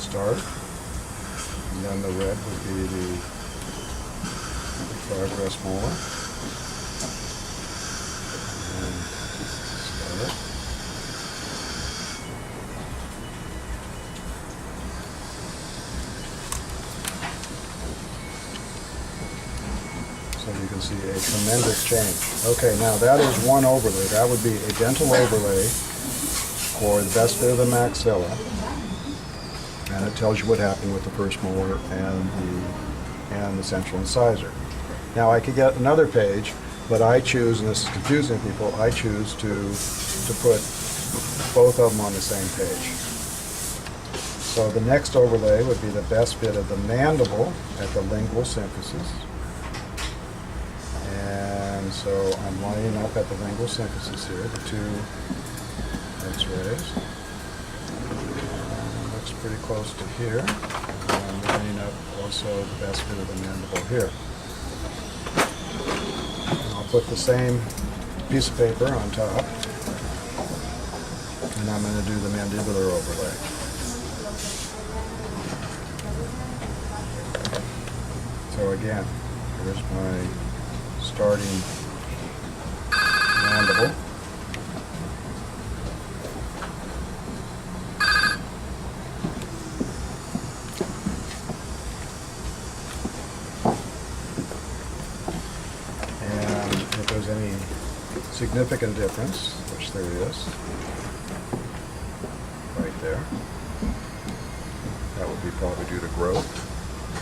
start. And then the red would be the progress molar. And start. So you can see a tremendous change. Okay, now that is one overlay. That would be a dental overlay for the best bit of the maxilla. And it tells you what happened with the first molar and the central incisor. Now I could get another page, but I choose, and this is confusing people, I choose to put both of them on the same page. So the next overlay would be the best bit of the mandible at the lingual symphysis. And so I'm lining up at the lingual symphysis here, the two X-rays. Looks pretty close to here. And I'm lining up also the best bit of the mandible here. And I'll put the same piece of paper on top. And I'm going to do the mandibular overlay. So again, here's my starting mandible. And if there's any significant difference, which there is, right there, that would be probably due to growth,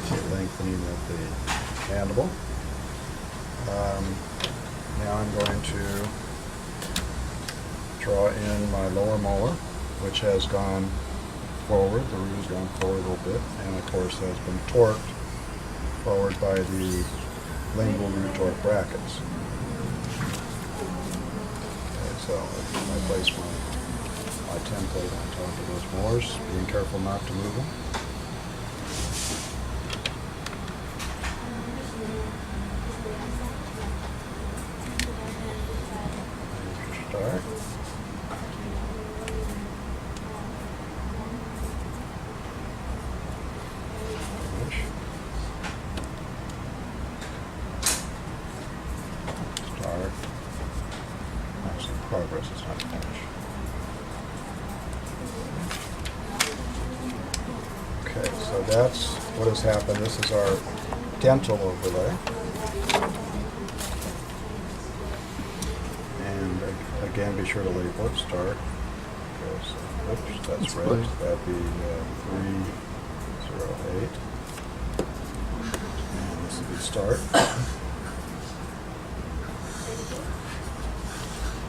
the lengthening of the mandible. Now I'm going to draw in my lower molar, which has gone forward. The root has gone forward a little bit, and of course has been torqued forward by the lingual root torque brackets. Okay, so I place my template on top of those molars, being careful not to move them. Start. Finish. Start. Actually, progress is not finished. Okay, so that's what has happened. This is our dental overlay. Again, be sure to label it, start. Okay, so, oops, that's red. That'd be 308. And this would be start.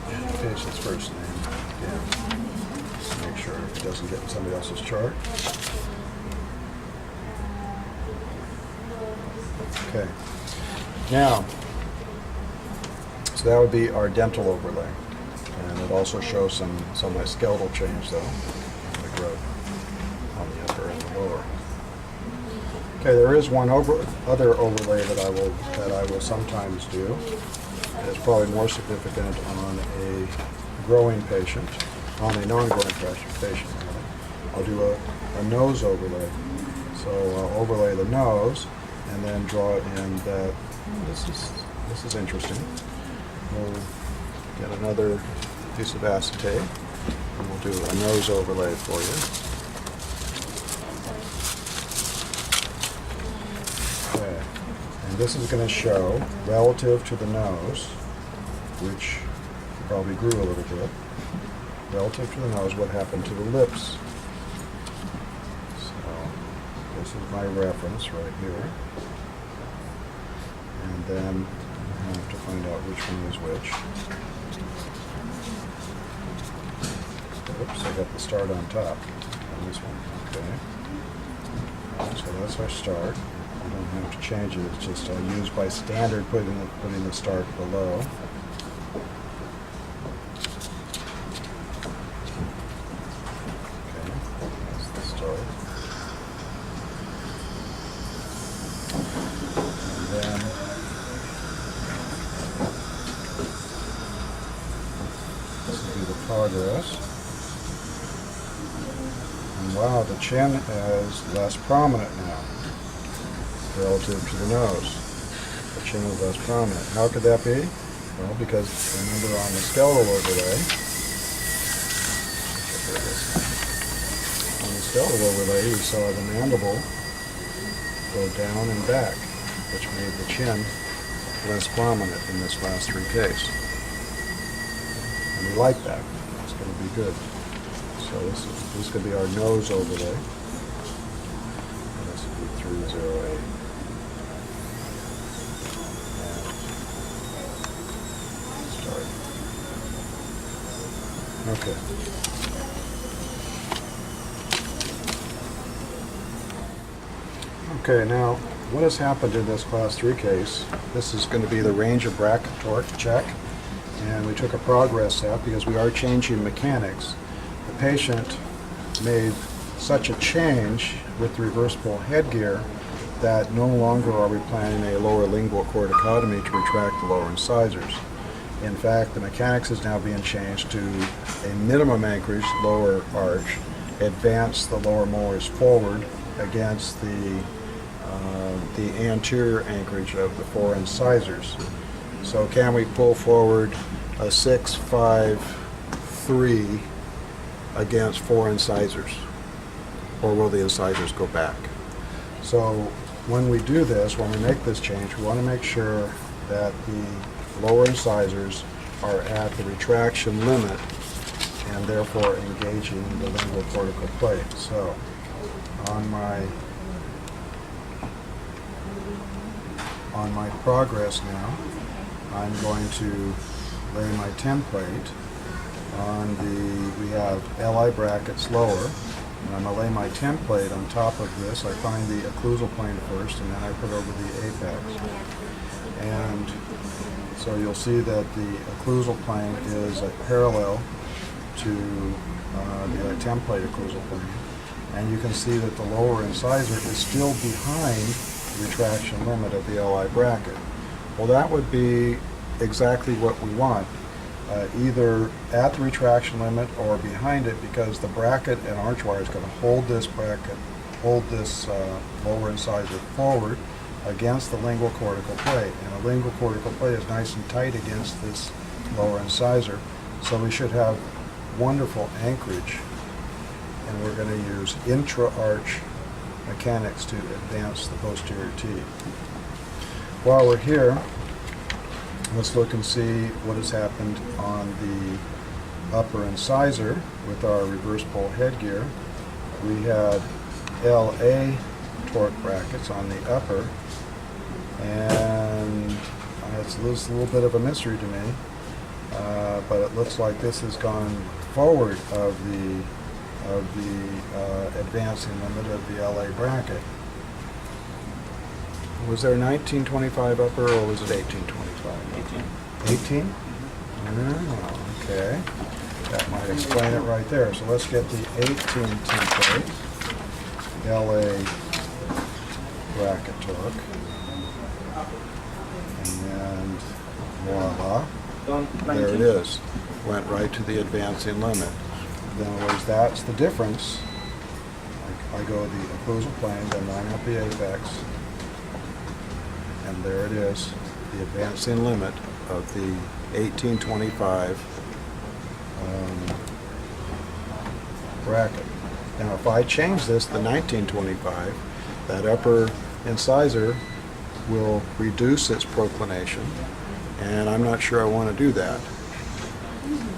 And patient's first name. Again, just make sure it doesn't get in somebody else's chart. Okay. Now, so that would be our dental overlay. And it also shows some of my skeletal change, though, the growth on the upper and the lower. Okay, there is one other overlay that I will sometimes do. It's probably more significant on a growing patient, on a non-growing patient. I'll do a nose overlay. So I'll overlay the nose, and then draw in that. This is interesting. We'll get another piece of acetate, and we'll do a nose overlay for you. Okay, and this is going to show, relative to the nose, which probably grew a little bit, relative to the nose, what happened to the lips. So, this is my reference right here. And then I have to find out which one is which. Oops, I got the start on top on this one. Okay. So that's our start. I don't have to change it. It's just I'll use by standard putting the start below. Okay, that's the start. And then this will be the progress. And wow, the chin is less prominent now relative to the nose. The chin is less prominent. How could that be? Well, because remember on the skeletal overlay, we saw the mandible go down and back, which made the chin less prominent in this last 3 case. And we like that. It's going to be good. So this could be our nose overlay. And this would be 308. And start. Okay. Okay, now what has happened in this class 3 case? This is going to be the range of bracket torque check, and we took a progress step because we are changing mechanics. The patient made such a change with the reversible headgear that no longer are we planning a lower lingual corticotomy to retract the lower incisors. In fact, the mechanics is now being changed to a minimum anchorage, lower arch, advance the lower molars forward against the anterior anchorage of the 4 incisors. So can we pull forward a 6, 5, 3 against 4 incisors? Or will the incisors go back? So when we do this, when we make this change, we want to make sure that the lower incisors are at the retraction limit and therefore engaging the lingual cortical plate. So on my progress now, I'm going to lay my template on we have LI brackets lower, and I'm going to lay my template on top of this. I find the occlusal plane first, and then I put over the apex. And so you'll see that the occlusal plane is parallel to the template occlusal plane. And you can see that the lower incisor is still behind the retraction limit of the LI bracket. Well, that would be exactly what we want, either at the retraction limit or behind it, because the bracket and arch wire is going to hold this bracket, hold this lower incisor forward against the lingual cortical plate. And the lingual cortical plate is nice and tight against this lower incisor, so we should have wonderful anchorage. And we're going to use intra-arch mechanics to advance the posterior teeth. While we're here, let's look and see what has happened on the upper incisor with our reversible headgear. We had LA torque brackets on the upper, and it's a little bit of a mystery to me, but it looks like this has gone forward of the advancing limit of the LA bracket. Was there 1925 upper, or was it 1825? 18? 18? Oh, okay. That might explain it right there. So let's get the 18 template, LA bracket torque, and voila, there it is. Went right to the advancing limit. In other words, that's the difference. I go the occlusal plane, then line up the apex, and there it is, the advancing limit of the 1825 bracket. Now if I change this to 1925, that upper incisor will reduce its proclination, and I'm not sure I want to do that.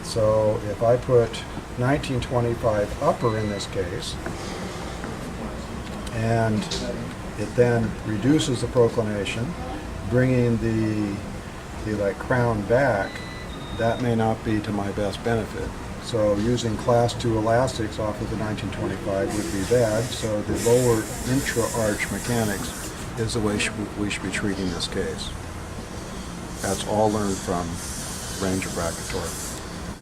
So if I put 1925 upper in this case, and it then reduces the proclination, bringing the crown back, that may not be to my best benefit. So using class 2 elastics off of the 1925 would be bad. So the lower intra-arch mechanics is the way we should be treating this case. That's all learned from range of bracket torque.